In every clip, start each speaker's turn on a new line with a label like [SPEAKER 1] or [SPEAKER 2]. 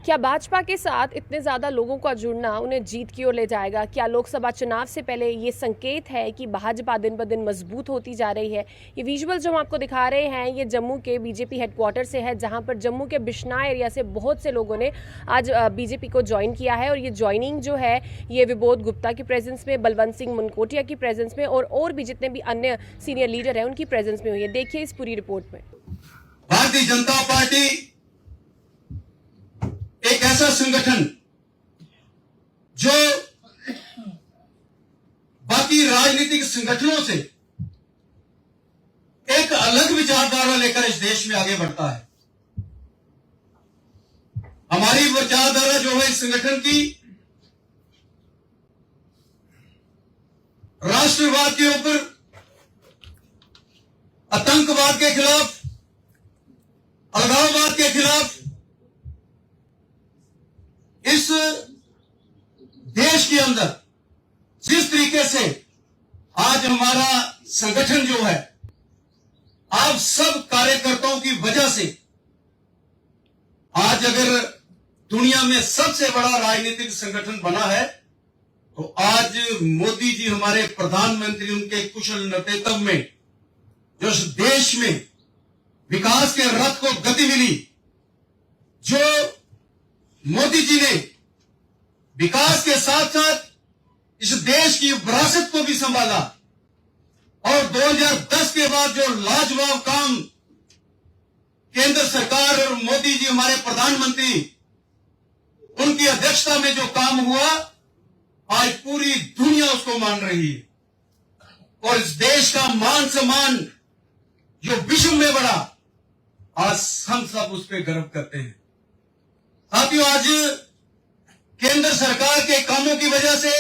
[SPEAKER 1] क्या भाजपा के साथ इतने ज़्यादा लोगों का जुड़ना उन्हें जीत की ओर ले जाएगा? क्या लोकसभा चुनाव से पहले ये संकेत है कि भाजपा दिन ब दिन मजबूत होती जा रही है? ये विजुअल जो हम आपको दिखा रहे हैं, ये जम्मू के बीजेपी हेडक्वार्टर से है, जहां पर जम्मू के बिश्नाह एरिया से बहुत से लोगों ने आज बीजेपी को ज्वाइन किया है। और ये ज्वाइनिंग जो है, ये विबोध गुप्ता की प्रेजेंस में, बलवंत सिंह मुनकोटिया की प्रेजेंस में और भी जितने भी अन्य सीनियर लीडर हैं उनकी प्रेजेंस में हुई है। देखिए इस पूरी रिपोर्ट में।
[SPEAKER 2] भारतीय जनता पार्टी एक ऐसा संगठन जो बाकी राजनीतिक संगठनों से एक अलग विचारधारा लेकर इस देश में आगे बढ़ता है। हमारी विचारधारा जो है इस संगठन की राष्ट्रवाद के ऊपर, आतंकवाद के खिलाफ, अलगाववाद के खिलाफ, इस देश के अंदर जिस तरीके से आज हमारा संगठन जो है, आप सब कार्यकर्ताओं की वजह से आज अगर दुनिया में सबसे बड़ा राजनीतिक संगठन बना है, तो आज मोदी जी हमारे प्रधानमंत्री, उनके कुशल नेतृत्व में जो इस देश में विकास के रथ को गति मिली, जो मोदी जी ने विकास के साथ साथ इस देश की विरासत को भी संभाला, और 2010 के बाद जो लाजवाब काम केंद्र सरकार और मोदी जी हमारे प्रधानमंत्री, उनकी अध्यक्षता में जो काम हुआ, आज पूरी दुनिया उसको मान रही है। और इस देश का मान सम्मान जो विश्व में बढ़ा, आज हम सब उस पर गर्व करते हैं। साथियों, आज केंद्र सरकार के कामों की वजह से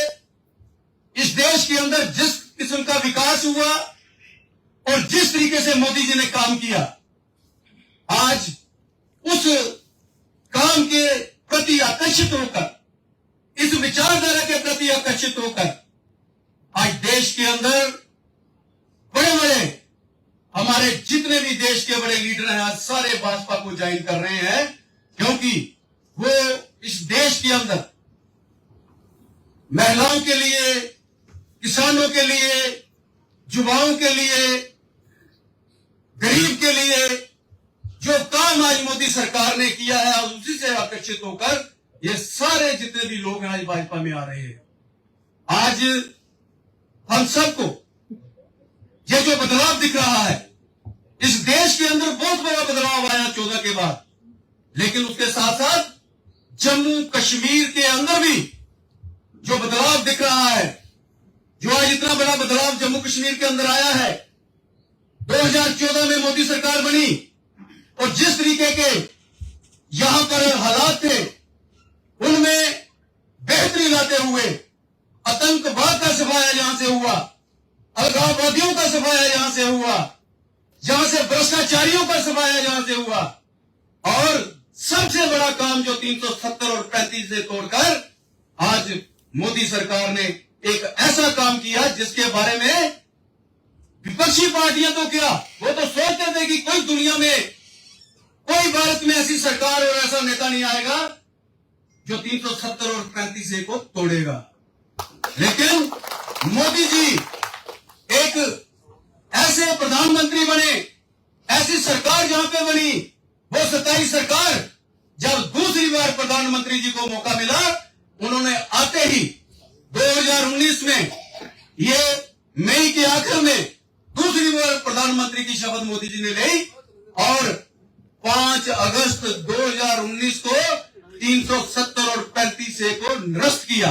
[SPEAKER 2] इस देश के अंदर जिस किस्म का विकास हुआ और जिस तरीके से मोदी जी ने काम किया, आज उस काम के प्रति आकर्षित होकर, इस विचारधारा के प्रति आकर्षित होकर, आज देश के अंदर बड़े बड़े हमारे जितने भी देश के बड़े लीडर हैं, आज सारे भाजपा को ज्वाइन कर रहे हैं, क्योंकि वो इस देश के अंदर महिलाओं के लिए, किसानों के लिए, युवाओं के लिए, गरीब के लिए जो काम आज मोदी सरकार ने किया है, उसी से आकर्षित होकर ये सारे जितने भी लोग हैं आज भाजपा में आ रहे हैं। आज हम सबको ये जो बदलाव दिख रहा है, इस देश के अंदर बहुत बड़ा बदलाव आया 14 के बाद, लेकिन उसके साथ साथ जम्मू कश्मीर के अंदर भी जो बदलाव दिख रहा है, जो आज इतना बड़ा बदलाव जम्मू कश्मीर के अंदर आया है, 2014 में मोदी सरकार बनी और जिस तरीके के यहां पर हालात थे, उनमें बेहतरी लाते हुए आतंकवाद का सफाया यहां से हुआ, अलगाववादियों का सफाया यहां से हुआ, जहां से भ्रष्टाचारियों का सफाया यहां से हुआ, और सबसे बड़ा काम जो 370 और 35 से तोड़कर आज मोदी सरकार ने एक ऐसा काम किया जिसके बारे में विपक्षी पार्टियां तो क्या, वो तो सोचते थे कि कोई दुनिया में, कोई भारत में ऐसी सरकार और ऐसा नेता नहीं आएगा जो 370 और 35 को तोड़ेगा। लेकिन मोदी जी एक ऐसे प्रधानमंत्री बने, ऐसी सरकार जहां पे बनी, वो सत्ताई सरकार, जब दूसरी बार प्रधानमंत्री जी को मौका मिला, उन्होंने आते ही 2019 में, ये मई के आखिर में दूसरी बार प्रधानमंत्री की शपथ मोदी जी ने ली, और 5 अगस्त 2019 को 370 और 35 को निरस्त किया।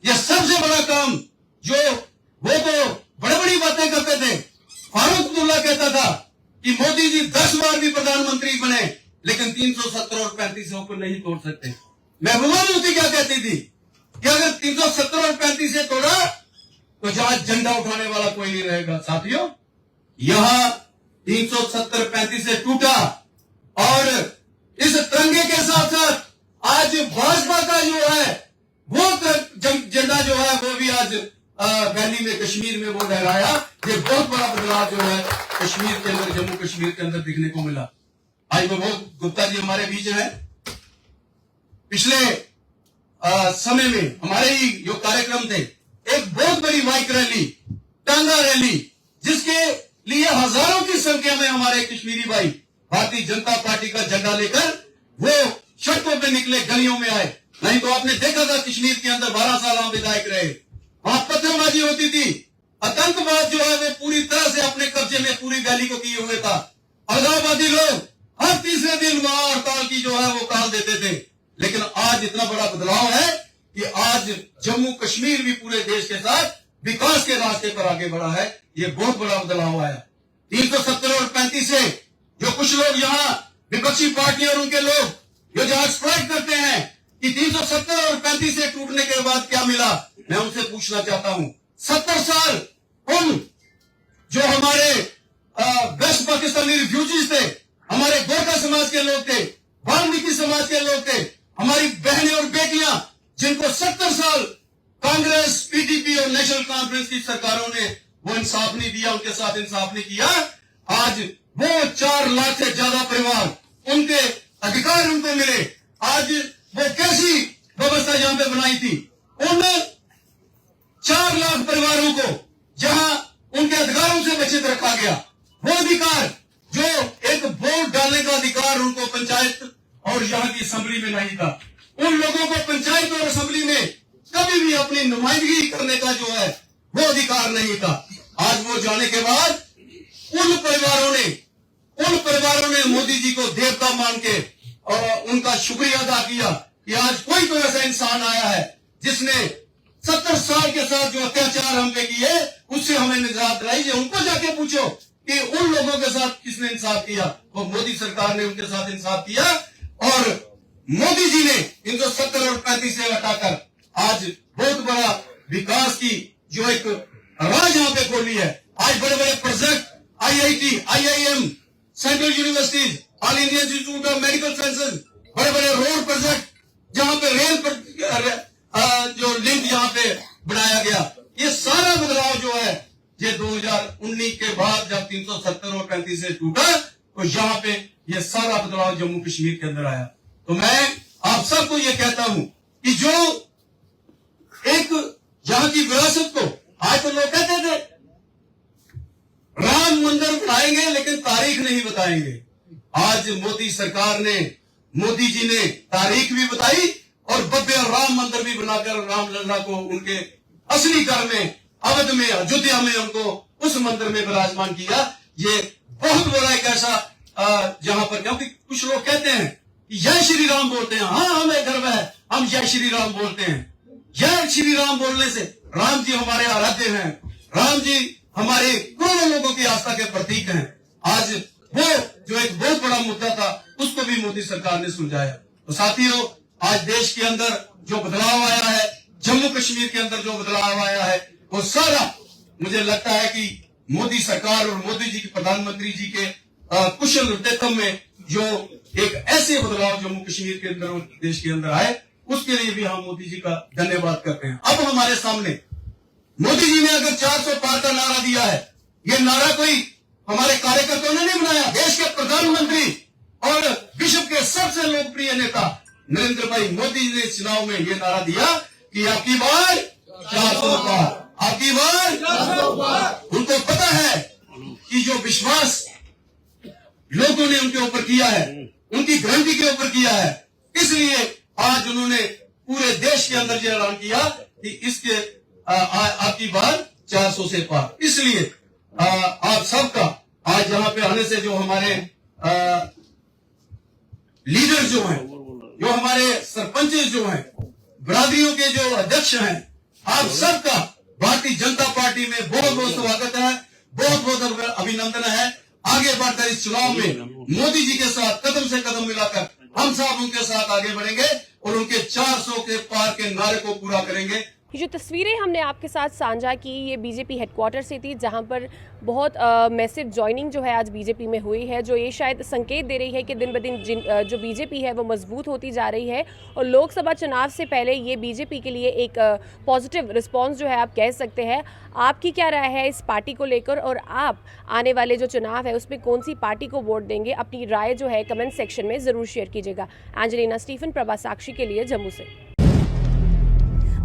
[SPEAKER 2] यह सबसे बड़ा काम, जो वो तो बड़ी बड़ी बातें करते थे। फारूक अब्दुल्ला कहता था कि मोदी जी 10 बार भी प्रधानमंत्री बने, लेकिन 370 और 35 को नहीं तोड़ सकते। महबूबा मुफ्ती क्या कहती थी कि अगर 370 और 35 से तोड़ा तो जहां झंडा उठाने वाला कोई नहीं रहेगा। साथियों, यहां 370-35 से टूटा, और इस तिरंगे के साथ साथ आज भाजपा का जो है वो झंडा जो है वो भी आज वैली में, कश्मीर में वो लहराया। ये बहुत बड़ा बदलाव जो है कश्मीर के अंदर, जम्मू कश्मीर के अंदर दिखने को मिला। आज विबोध गुप्ता जी हमारे बीच हैं। पिछले समय में हमारे ही जो कार्यक्रम थे, एक बहुत बड़ी बाइक रैली, टांगा रैली, जिसके लिए हजारों की संख्या में हमारे कश्मीरी भाई भारतीय जनता पार्टी का झंडा लेकर वो सड़कों पे निकले, गलियों में आए। नहीं तो आपने देखा था कश्मीर के अंदर 12 साल हम विधायक रहे, वहां पत्थरबाजी होती थी, आतंकवाद जो है वो पूरी तरह से अपने कब्जे में पूरी वैली को किए हुए था। अलगाववादी लोग हर तीसरे दिन वहां हड़ताल की जो है वो काल देते थे। लेकिन आज इतना बड़ा बदलाव है कि आज जम्मू कश्मीर भी पूरे देश के साथ विकास के रास्ते पर आगे बढ़ा है। ये बहुत बड़ा बदलाव आया। 370 और 35 से जो कुछ लोग यहाँ विपक्षी पार्टी और उनके लोग जो जहां एक्सप्लॉइट करते हैं कि 370 और 35 से टूटने के बाद क्या मिला, मैं उनसे पूछना चाहता हूं, 70 साल उन जो हमारे वेस्ट पाकिस्तानी रिफ्यूजीज थे, हमारे गोरखा समाज के लोग थे, वाल्मीकि समाज के लोग थे, हमारी बहनें और बेटियां जिनको 70 साल कांग्रेस, पीडीपी और नेशनल कॉन्फ्रेंस की सरकारों ने वो इंसाफ नहीं दिया, उनके साथ इंसाफ नहीं किया। आज वो 4 लाख से ज्यादा परिवार, उनके अधिकार उनको मिले। आज वो कैसी व्यवस्था यहां पे बनाई थी, उन 4 लाख परिवारों को जहां उनके अधिकारों से वंचित रखा गया। वो अधिकार जो एक वोट डालने का अधिकार उनको पंचायत और यहाँ की असेंबली में नहीं था, उन लोगों को पंचायत और असेंबली में कभी भी अपनी नुमाइंदगी करने का जो है वो अधिकार नहीं था। आज वो जाने के बाद उन परिवारों ने मोदी जी को देवता मान के और उनका शुक्रिया अदा किया कि आज कोई तो ऐसा इंसान आया है जिसने 70 साल के साथ जो अत्याचार हम पे किए उससे हमें निजात दिलाई। उनको जाके पूछो कि उन लोगों के साथ किसने इंसाफ किया, वो मोदी सरकार ने उनके साथ इंसाफ किया। और मोदी जी ने इनको 70 और 35 से हटाकर आज बहुत बड़ा विकास की जो एक राज यहाँ पे खोली है। आज बड़े बड़े project, IIT, IIM, central universities, all India institute of medical sciences, बड़े बड़े रोड प्रोजेक्ट जहां पे रेल पर जो लिंक यहाँ पे बनाया गया, ये सारा बदलाव जो है ये 2019 के बाद जब 370 और 35 से टूटा तो यहाँ पे ये सारा बदलाव जम्मू कश्मीर के अंदर आया। तो मैं आप सबको ये कहता हूं कि जो एक यहाँ की विरासत को, आज तो लोग कहते थे राम मंदिर बनाएंगे लेकिन तारीख नहीं बताएंगे। आज मोदी सरकार ने, मोदी जी ने तारीख भी बताई और भव्य राम मंदिर भी बनाकर रामलला को उनके असली घर में, अवध में, अयोध्या में उनको उस मंदिर में विराजमान किया। ये बहुत बड़ा एक ऐसा जहां पर, क्योंकि कुछ लोग कहते हैं कि जय श्री राम बोलते हैं, हाँ हमें गर्व है, हम जय श्री राम बोलते हैं। जय श्री राम बोलने से राम जी हमारे आराध्य हैं, राम जी हमारे करोड़ों लोगों की आस्था के प्रतीक हैं। आज वो जो एक बहुत बड़ा मुद्दा था उसको भी मोदी सरकार ने सुलझाया। तो साथियों, आज देश के अंदर जो बदलाव आया है, जम्मू कश्मीर के अंदर जो बदलाव आया है, वो सारा मुझे लगता है कि मोदी सरकार और मोदी जी के, प्रधानमंत्री जी के कुशल नेतृत्व में जो एक ऐसे बदलाव जम्मू कश्मीर के अंदर और देश के अंदर आए, उसके लिए भी हम मोदी जी का धन्यवाद करते हैं। अब हमारे सामने मोदी जी ने अगर 400 पार का नारा दिया है, ये नारा कोई हमारे कार्यकर्ताओं ने नहीं बनाया। देश के प्रधानमंत्री और विश्व के सबसे लोकप्रिय नेता नरेंद्र भाई मोदी जी ने चुनाव में ये नारा दिया कि आपकी बार 400 पार, आपकी बार 400 पार। उनको पता है कि जो विश्वास लोगों ने उनके ऊपर किया है, उनकी गारंटी के ऊपर किया है, इसलिए आज उन्होंने पूरे देश के अंदर ये ऐलान किया कि इसके आपकी बार 400 से पार। इसलिए आप सबका आज यहाँ पे आने से जो हमारे लीडर जो हैं, जो हमारे सरपंच जो हैं, बिरादरियों के जो अध्यक्ष हैं, आप सबका भारतीय जनता पार्टी में बहुत बहुत स्वागत है, बहुत बहुत अभिनंदन है। आगे बढ़कर इस चुनाव में मोदी जी के साथ कदम से कदम मिलाकर हम सब उनके साथ आगे बढ़ेंगे और उनके 400 के पार के नारे को पूरा करेंगे।
[SPEAKER 1] ये जो तस्वीरें हमने आपके साथ साझा की ये बीजेपी हेडक्वार्टर से थी, जहां पर बहुत मैसिव जॉइनिंग जो है आज बीजेपी में हुई है, जो ये शायद संकेत दे रही है कि दिन ब दिन जो बीजेपी है वो मजबूत होती जा रही है और लोकसभा चुनाव से पहले ये बीजेपी के लिए एक पॉजिटिव रिस्पांस जो है आप कह सकते हैं। आपकी क्या राय है इस पार्टी को लेकर और आप आने वाले जो चुनाव है उसमें कौन सी पार्टी को वोट देंगे? अपनी राय जो है कमेंट सेक्शन में ज़रूर शेयर कीजिएगा। एंजेलिना स्टीफन, प्रभा साक्षी के लिए जम्मू से।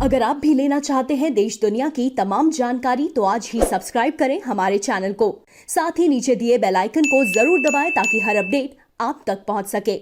[SPEAKER 3] अगर आप भी लेना चाहते हैं देश दुनिया की तमाम जानकारी तो आज ही सब्सक्राइब करें हमारे चैनल को। साथ ही नीचे दिए बेल आइकन को जरूर दबाएं ताकि हर अपडेट आप तक पहुंच सके।